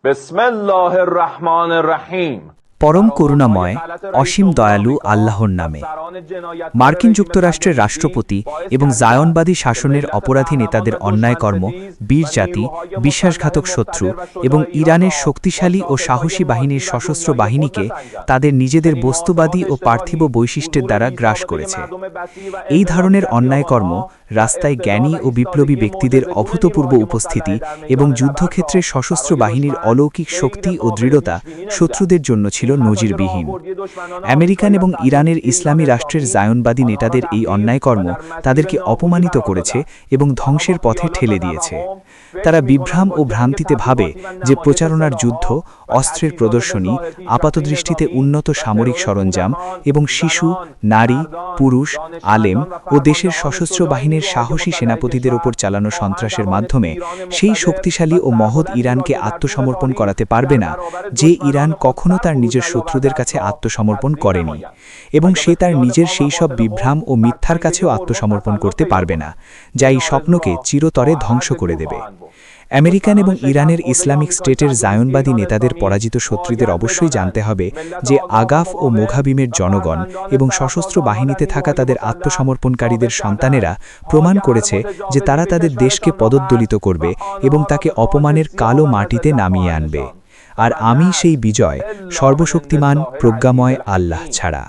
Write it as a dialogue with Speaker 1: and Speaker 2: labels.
Speaker 1: বিসমিল্লাহির রহমানির রহিম।
Speaker 2: পরম করুণাময় অসীম দয়ালু আল্লাহর নামে। মার্কিন যুক্তরাষ্ট্রের রাষ্ট্রপতি এবং জায়নবাদী শাসনের অপরাধী নেতাদের অন্যায়কর্ম, বীর জাতি, বিশ্বাসঘাতক শত্রু এবং ইরানের শক্তিশালী ও সাহসী বাহিনীর সশস্ত্র বাহিনীকে তাদের নিজেদের বস্তুবাদী ও পার্থিব বৈশিষ্ট্যের দ্বারা গ্রাস করেছে। এই ধরনের অন্যায়কর্ম রাস্তায় জ্ঞানী ও বিপ্লবী ব্যক্তিদের অভূতপূর্ব উপস্থিতি এবং যুদ্ধক্ষেত্রে সশস্ত্র বাহিনীর অলৌকিক শক্তি ও দৃঢ়তা শত্রুদের জন্য ছিল নজিরবিহীন। আমেরিকান এবং ইরানের ইসলামী রাষ্ট্রের জায়নবাদী নেতাদের এই অন্যায়কর্ম তাদেরকে অপমানিত করেছে এবং ধ্বংসের পথে ঠেলে দিয়েছে। তারা বিভ্রাম ও ভ্রান্তিতে ভাবে যে প্রচারণার যুদ্ধ, অস্ত্রের প্রদর্শনী, আপাতদৃষ্টিতে উন্নত সামরিক সরঞ্জাম এবং শিশু, নারী, পুরুষ, আলেম ও দেশের সশস্ত্র বাহিনীর সাহসী সেনাপতিদের ওপর চালানো সন্ত্রাসের মাধ্যমে সেই শক্তিশালী ও মহৎ ইরানকে আত্মসমর্পণ করাতে পারবে না, যে ইরান কখনো তার নিজের শত্রুদের কাছে আত্মসমর্পণ করেনি, এবং সে তার নিজের সেই সব বিভ্রাম ও মিথ্যার কাছেও আত্মসমর্পণ করতে পারবে না, যা এই স্বপ্নকে চিরতরে ধ্বংস করে দেবে। আমেরিকান এবং ইরানের ইসলামিক স্টেটের জায়নবাদী নেতাদের পরাজিত শত্রুদের অবশ্যই জানতে হবে যে আগাফ ও মোঘাবিমের জনগণ এবং সশস্ত্র বাহিনীতে থাকা তাদের আত্মসমর্পণকারীদের সন্তানেরা প্রমাণ করেছে যে তারা তাদের দেশকে পদদলিত করবে এবং তাকে অপমানের কালো মাটিতে নামিয়ে আনবে। আর আমি সেই বিজয় সর্বশক্তিমান প্রজ্ঞাময় আল্লাহ ছাড়া।